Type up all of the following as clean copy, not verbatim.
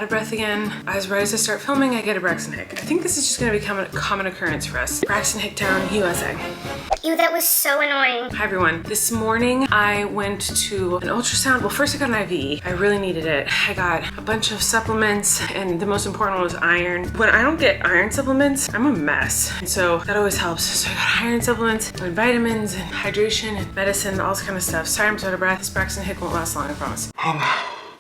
out of breath again. As right as I start filming, I get a Braxton Hicks. I think this is just gonna become a common occurrence for us. Braxton Hicks down, USA. Ew, that was so annoying. Hi everyone. This morning I went to an ultrasound. Well, first I got an IV. I really needed it. I got a bunch of supplements and the most important one was iron. When I don't get iron supplements, I'm a mess. And so that always helps. So I got iron supplements and vitamins and hydration and medicine, all this kind of stuff. Sorry I'm so out of breath. This Braxton Hicks won't last long, I promise.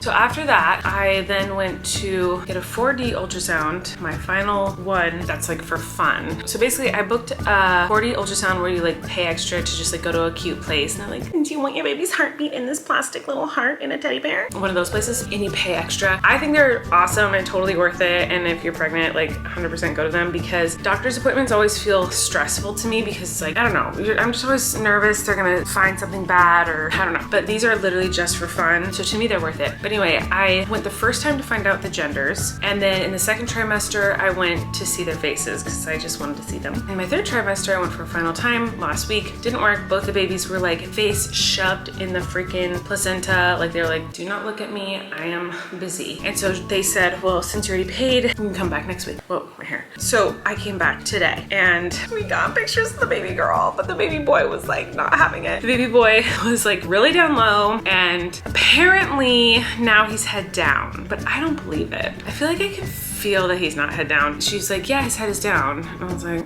So after that, I then went to get a 4D ultrasound, my final one that's like for fun. So basically I booked a 4D ultrasound where you like pay extra to just like go to a cute place. And they're like, do you want your baby's heartbeat in this plastic little heart in a teddy bear? One of those places, and you pay extra. I think they're awesome and totally worth it. And if you're pregnant, like 100% go to them, because doctor's appointments always feel stressful to me because like, I don't know, I'm just always nervous they're gonna find something bad or I don't know. But these are literally just for fun. So to me, they're worth it. But anyway, I went the first time to find out the genders, and then in the second trimester, I went to see their faces because I just wanted to see them. In my third trimester, I went for a final time last week. Didn't work. Both the babies were like face shoved in the freaking placenta. Like they were like, do not look at me, I am busy. And so they said, well, since you already paid, you can come back next week. Whoa, my hair. So I came back today and we got pictures of the baby girl, but the baby boy was like not having it. The baby boy was like really down low, and apparently now he's head down, but I don't believe it. I feel like I can feel that he's not head down. She's like, yeah, his head is down. And I was like,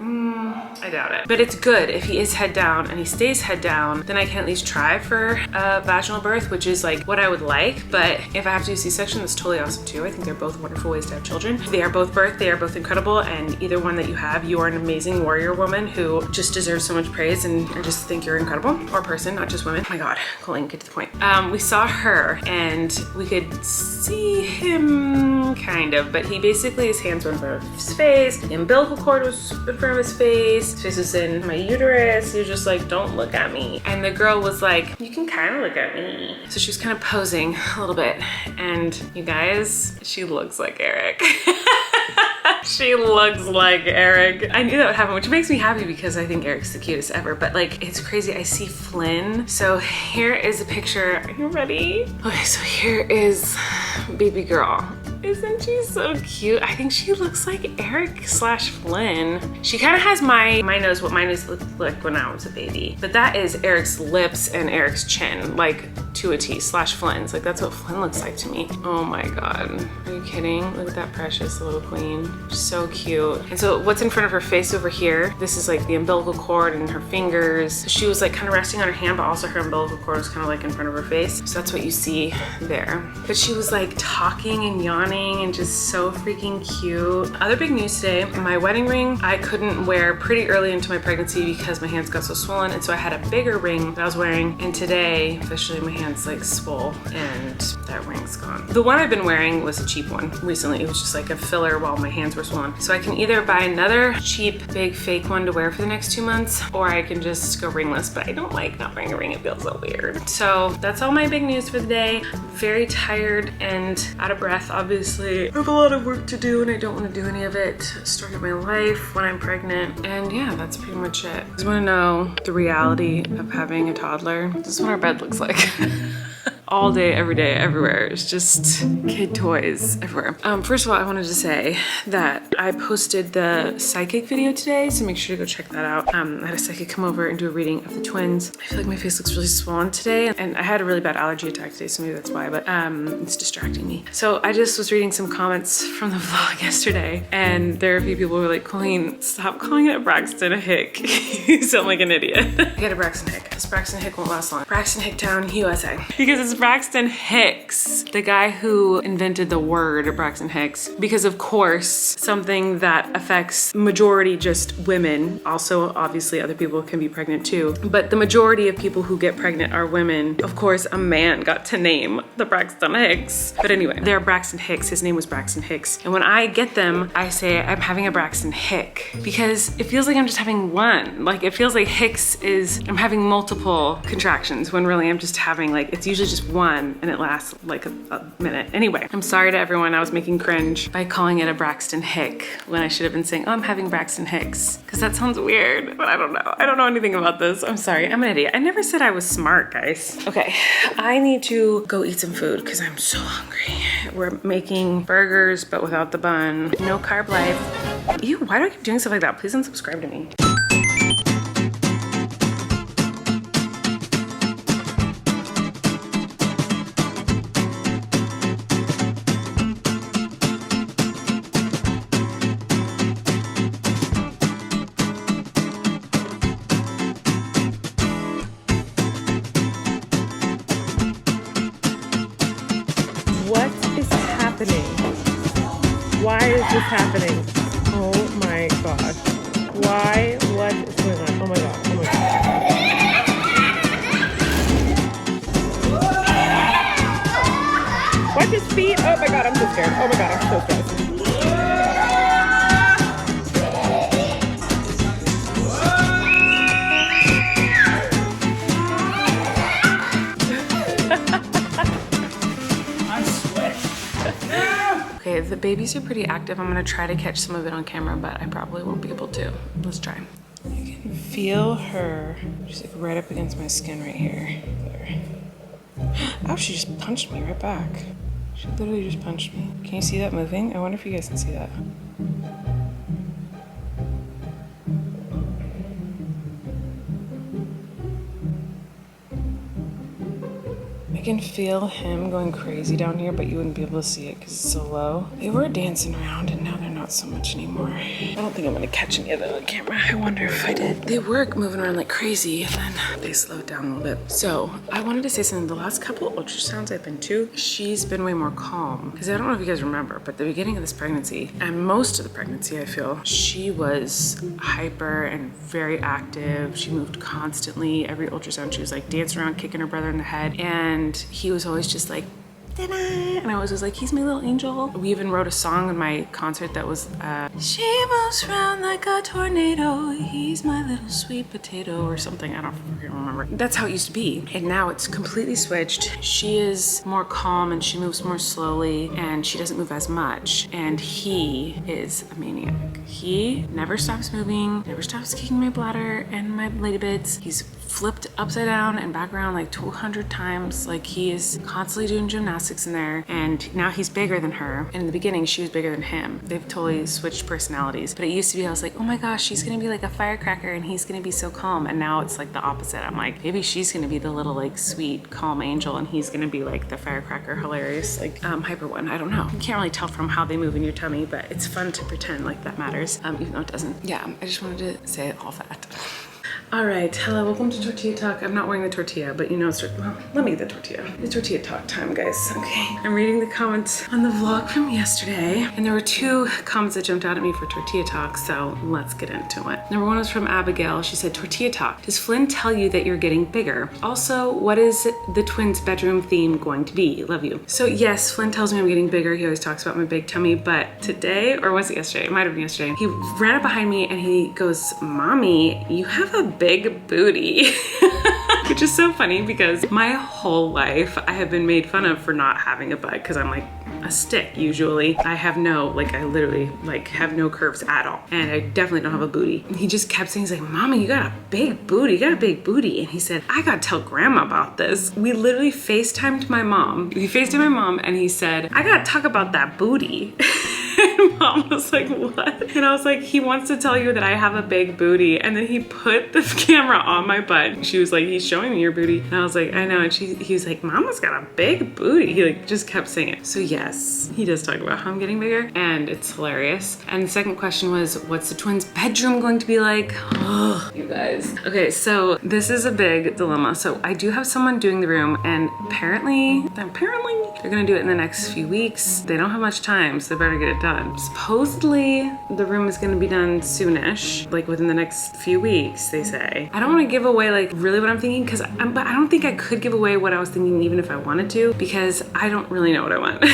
I doubt it. But it's good if he is head down and he stays head down, then I can at least try for a vaginal birth, which is like what I would like. But if I have to do C-section, that's totally awesome too. I think they're both wonderful ways to have children. They are both birth, they are both incredible, and either one that you have, you are an amazing warrior woman who just deserves so much praise, and I just think you're incredible. Or person, not just women. Oh my God, Colleen, get to the point. We saw her and we could see him kind of, but he basically, his hands were in front of his face, the umbilical cord was in front of his face was in my uterus. He was just like, don't look at me. And the girl was like, you can kind of look at me. So she was kind of posing a little bit, and you guys, she looks like Eric. She looks like Eric. I knew that would happen, which makes me happy because I think Eric's the cutest ever, but like, it's crazy. I see Flynn. So here is a picture. Are you ready? Okay, so here is baby girl. Isn't she so cute? I think she looks like Eric / Flynn. She kind of has my nose, what my nose looked like when I was a baby. But that is Eric's lips and Eric's chin, like to a T / Flynn's. Like that's what Flynn looks like to me. Oh my God, are you kidding? Look at that precious little queen. So cute. And so what's in front of her face over here, this is like the umbilical cord and her fingers. She was like kind of resting on her hand, but also her umbilical cord was kind of like in front of her face. So that's what you see there. But she was like talking and yawning and just so freaking cute. Other big news today, my wedding ring, I couldn't wear pretty early into my pregnancy because my hands got so swollen. And so I had a bigger ring that I was wearing. And today, officially my hands like swole and that ring's gone. The one I've been wearing was a cheap one recently. It was just like a filler while my hands were swollen. So I can either buy another cheap, big fake one to wear for the next 2 months, or I can just go ringless, but I don't like not wearing a ring. It feels so weird. So that's all my big news for the day. Very tired and out of breath, obviously. I have a lot of work to do and I don't want to do any of it. Story of my life when I'm pregnant. And yeah, that's pretty much it. I just want to know the reality of having a toddler. This is what our bed looks like. All day, every day, everywhere. It's just kid toys everywhere. First of all, I wanted to say that I posted the psychic video today, so make sure to go check that out. I had a psychic come over and do a reading of the twins. I feel like my face looks really swollen today, and I had a really bad allergy attack today, so maybe that's why, but it's distracting me. So I just was reading some comments from the vlog yesterday, and there are a few people who were like, Colleen, stop calling it Braxton Hicks. You sound like an idiot. I got a Braxton Hicks. This Braxton Hicks won't last long. Braxton Hicks down, USA. Because it's Braxton Hicks, the guy who invented the word Braxton Hicks, because of course, something that affects majority just women, also obviously other people can be pregnant too, but the majority of people who get pregnant are women. Of course, a man got to name the Braxton Hicks. But anyway, they're Braxton Hicks, his name was Braxton Hicks. And when I get them, I say I'm having a Braxton Hick, because it feels like I'm just having one. Like it feels like Hicks is, I'm having multiple contractions when really I'm just having like, it's usually just one and it lasts like a minute. Anyway, I'm sorry to everyone. I was making cringe by calling it a Braxton Hick when I should have been saying, oh, I'm having Braxton Hicks, because that sounds weird, but I don't know. I don't know anything about this. I'm sorry. I'm an idiot. I never said I was smart, guys. Okay, I need to go eat some food because I'm so hungry. We're making burgers, but without the bun. No carb life. Ew, why do I keep doing stuff like that? Please unsubscribe to me. What is happening? Why is this happening? Oh my gosh. Why? What is going on? Oh my god. Oh my god. Watch his feet. Oh my god, I'm so scared. Oh my god, I'm so stressed. Okay, the babies are pretty active. I'm gonna try to catch some of it on camera, but I probably won't be able to. Let's try. You can feel her. She's like right up against my skin right here. There. Oh, she just punched me right back. She literally just punched me. Can you see that moving? I wonder if you guys can see that. I can feel him going crazy down here, but you wouldn't be able to see it because it's so low. They were dancing around and now they're not so much anymore. I don't think I'm gonna catch any of them on camera. I wonder if I did. They were moving around like crazy and then they slowed down a little bit. So I wanted to say something. The last couple ultrasounds I've been to, she's been way more calm. Because I don't know if you guys remember, but the beginning of this pregnancy and most of the pregnancy, I feel, she was hyper and very active. She moved constantly. Every ultrasound, she was like dancing around, kicking her brother in the head. And he was always just like, ta-da! And I was just like, he's my little angel. We even wrote a song in my concert that was, she moves around like a tornado, he's my little sweet potato, or something. I don't remember. That's how it used to be. And now it's completely switched. She is more calm and she moves more slowly and she doesn't move as much. And he is a maniac. He never stops moving, never stops kicking my bladder and my lady bits. He's flipped upside down and back around like 200 times. Like he is constantly doing gymnastics in there, and now he's bigger than her. And in the beginning, she was bigger than him. They've totally switched personalities. But it used to be, I was like, oh my gosh, she's gonna be like a firecracker and he's gonna be so calm. And now it's like the opposite. I'm like, maybe she's gonna be the little like sweet, calm angel and he's gonna be like the firecracker, hilarious, like hyper one. I don't know. You can't really tell from how they move in your tummy, but it's fun to pretend like that matters, even though it doesn't. Yeah, I just wanted to say all that. All right, hello, welcome to Tortilla Talk. I'm not wearing the tortilla, but you know, well, let me get the tortilla. It's Tortilla Talk time, guys, okay. I'm reading the comments on the vlog from yesterday, and there were two comments that jumped out at me for Tortilla Talk, so let's get into it. Number one was from Abigail. She said, Tortilla Talk, does Flynn tell you that you're getting bigger? Also, what is the twins' bedroom theme going to be? Love you. So yes, Flynn tells me I'm getting bigger. He always talks about my big tummy, but today, or was it yesterday? It might have been yesterday. He ran up behind me and he goes, Mommy, you have a big booty. Which is so funny because my whole life I have been made fun of for not having a butt because I'm like a stick usually. I have no, like I literally like have no curves at all. And I definitely don't have a booty. And he just kept saying, he's like, Mommy, you got a big booty, you got a big booty. And he said, I gotta tell grandma about this. We literally FaceTimed my mom. We FaceTimed my mom and he said, I gotta talk about that booty. And Mom was like, what? And I was like, he wants to tell you that I have a big booty. And then he put the camera on my butt. She was like, he's showing me your booty. And I was like, I know. And he was like, Mama's got a big booty. He like just kept saying it. So yes, he does talk about how I'm getting bigger and it's hilarious. And the second question was, what's the twins' bedroom going to be like? Oh, you guys. Okay, so this is a big dilemma. So I do have someone doing the room and apparently they're gonna do it in the next few weeks. They don't have much time, so they better get it done. Supposedly, the room is gonna be done soonish, like within the next few weeks, they say. I don't wanna give away like really what I'm thinking, but I don't think I could give away what I was thinking even if I wanted to, because I don't really know what I want.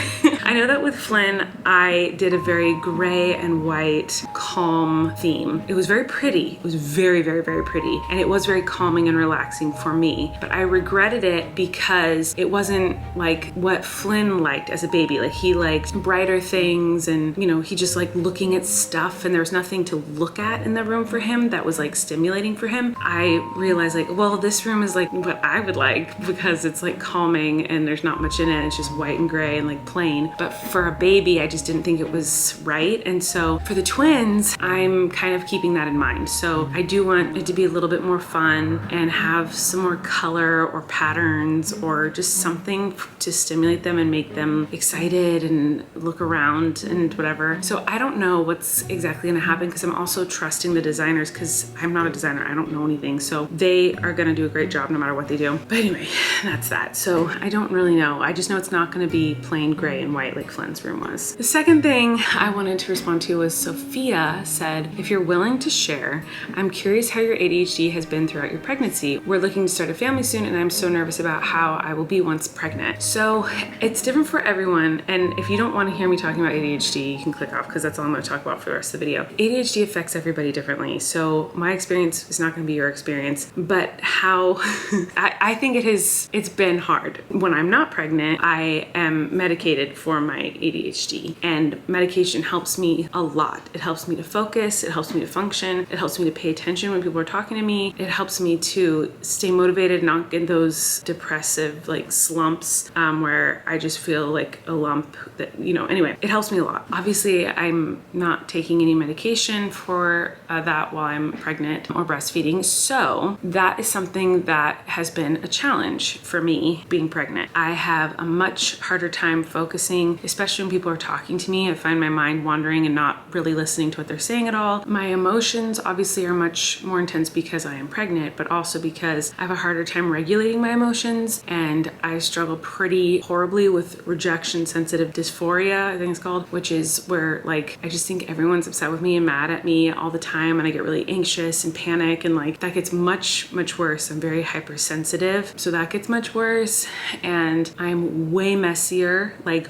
I know that with Flynn, I did a very gray and white, calm theme. It was very pretty. It was very, very, very pretty. And it was very calming and relaxing for me. But I regretted it because it wasn't like what Flynn liked as a baby. Like he liked brighter things and, you know, he just liked looking at stuff and there was nothing to look at in the room for him that was like stimulating for him. I realized like, well, this room is like what I would like because it's like calming and there's not much in it. It's just white and gray and like plain. But for a baby, I just didn't think it was right. And so for the twins, I'm kind of keeping that in mind. So I do want it to be a little bit more fun and have some more color or patterns or just something to stimulate them and make them excited and look around and whatever. So I don't know what's exactly gonna happen because I'm also trusting the designers because I'm not a designer. I don't know anything. So they are gonna do a great job no matter what they do. But anyway, that's that. So I don't really know. I just know it's not gonna be plain gray and white like Flynn's room was. The second thing I wanted to respond to was Sophia said, if you're willing to share, I'm curious how your ADHD has been throughout your pregnancy. We're looking to start a family soon and I'm so nervous about how I will be once pregnant. So it's different for everyone. And if you don't want to hear me talking about ADHD, you can click off because that's all I'm going to talk about for the rest of the video. ADHD affects everybody differently. So my experience is not going to be your experience, but how I think it's been hard. When I'm not pregnant, I am medicated for my ADHD and medication helps me a lot. It helps me to focus. It helps me to function. It helps me to pay attention when people are talking to me. It helps me to stay motivated, not get those depressive like slumps where I just feel like a lump that, you know, anyway, it helps me a lot. Obviously, I'm not taking any medication for that while I'm pregnant or breastfeeding. So that is something that has been a challenge for me being pregnant. I have a much harder time focusing, especially when people are talking to me. I find my mind wandering and not really listening to what they're saying at all. My emotions obviously are much more intense because I am pregnant, but also because I have a harder time regulating my emotions and I struggle pretty horribly with rejection sensitive dysphoria, I think it's called, which is where like I just think everyone's upset with me and mad at me all the time and I get really anxious and panic and like that gets much worse. I'm very hypersensitive, so that gets much worse and I'm way messier, like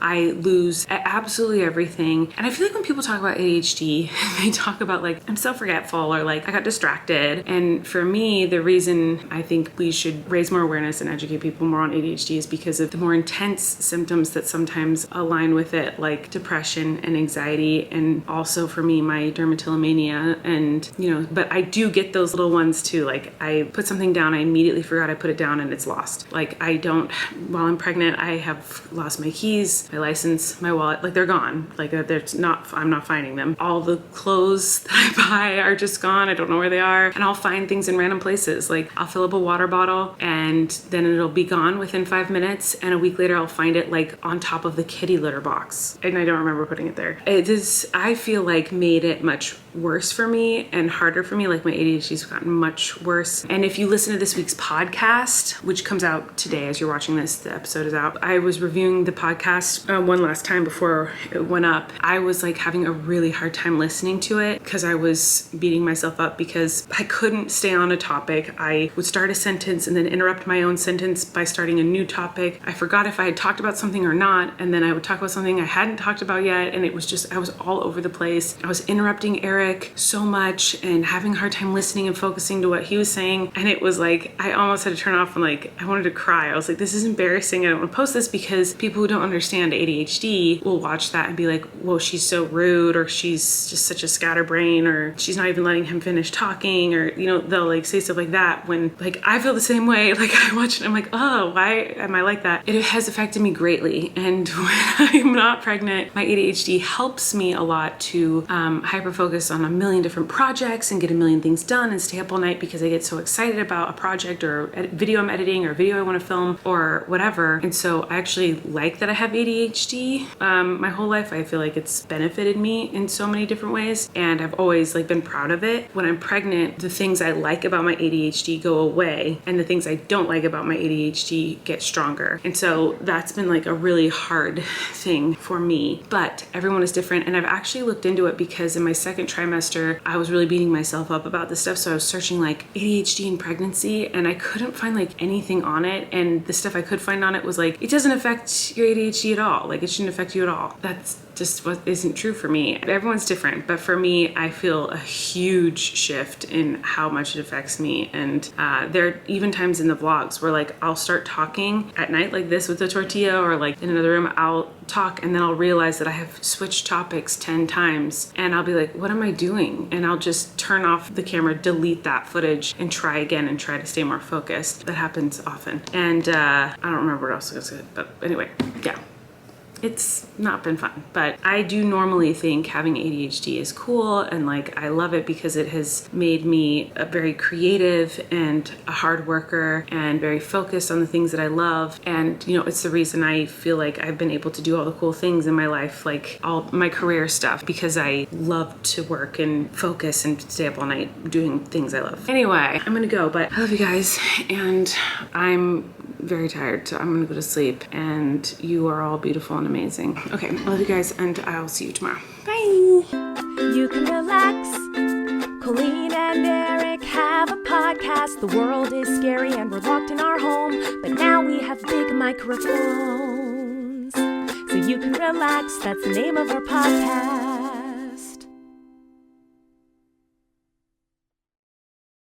I lose absolutely everything. And I feel like when people talk about ADHD, they talk about like I'm so forgetful or like I got distracted. And for me, the reason I think we should raise more awareness and educate people more on ADHD is because of the more intense symptoms that sometimes align with it, like depression and anxiety, and also for me, my dermatillomania. And you know, but I do get those little ones too. Like I put something down, I immediately forgot I put it down and it's lost. Like I don't, while I'm pregnant, I have lost my keys, my license, my wallet, like they're gone. Like there's not, I'm not finding them. All the clothes that I buy are just gone. I don't know where they are. And I'll find things in random places. Like I'll fill up a water bottle and then it'll be gone within 5 minutes. And a week later, I'll find it like on top of the kitty litter box. And I don't remember putting it there. It is, I feel like made it much worse for me and harder for me. Like my ADHD's gotten much worse. And if you listen to this week's podcast, which comes out today as you're watching this, the episode is out. I was reviewing the podcast one last time before it went up. I was like having a really hard time listening to it because I was beating myself up because I couldn't stay on a topic. I would start a sentence and then interrupt my own sentence by starting a new topic. I forgot if I had talked about something or not. And then I would talk about something I hadn't talked about yet. And it was just, I was all over the place. I was interrupting Eric so much and having a hard time listening and focusing to what he was saying. And it was like, I almost had to turn off and like, I wanted to cry. I was like, this is embarrassing. I don't want to post this because people who don't understand ADHD will watch that and be like, whoa, she's so rude, or she's just such a scatterbrain, or she's not even letting him finish talking, or, you know, they'll like say stuff like that when like I feel the same way. Like I watch it, I'm like, oh, why am I like that? It has affected me greatly. And when I'm not pregnant, my ADHD helps me a lot to hyper focus focus on a million different projects and get a million things done and stay up all night because I get so excited about a project or video I'm editing or video I want to film or whatever. And so I actually like that I have ADHD. My whole life I feel like it's benefited me in so many different ways, and I've always like been proud of it. When I'm pregnant, the things I like about my ADHD go away and the things I don't like about my ADHD get stronger. And so that's been like a really hard thing for me, but everyone is different. And I've actually looked into it because in my second trimester, I was really beating myself up about this stuff. So I was searching like ADHD in pregnancy and I couldn't find like anything on it. And the stuff I could find on it was like, it doesn't affect your ADHD at all. Like it shouldn't affect you at all. That's just what isn't true for me. Everyone's different, but for me, I feel a huge shift in how much it affects me. And there are even times in the vlogs where like I'll start talking at night like this with the tortilla, or like in another room, I'll talk and then I'll realize that I have switched topics 10 times and I'll be like, what am I doing? And I'll just turn off the camera, delete that footage and try again and try to stay more focused. That happens often. And I don't remember what else I was saying, but anyway, yeah. It's not been fun, but I do normally think having ADHD is cool, and like I love it because it has made me a very creative and a hard worker and very focused on the things that I love. And you know, it's the reason I feel like I've been able to do all the cool things in my life, like all my career stuff, because I love to work and focus and stay up all night doing things I love. Anyway, I'm gonna go, but I love you guys and I'm very tired, so I'm gonna go to sleep, and you are all beautiful and amazing. Okay, I love you guys, and I'll see you tomorrow. Bye! You can relax. Colleen and Eric have a podcast. The world is scary and we're locked in our home, but now we have big microphones, so you can relax. That's the name of our podcast.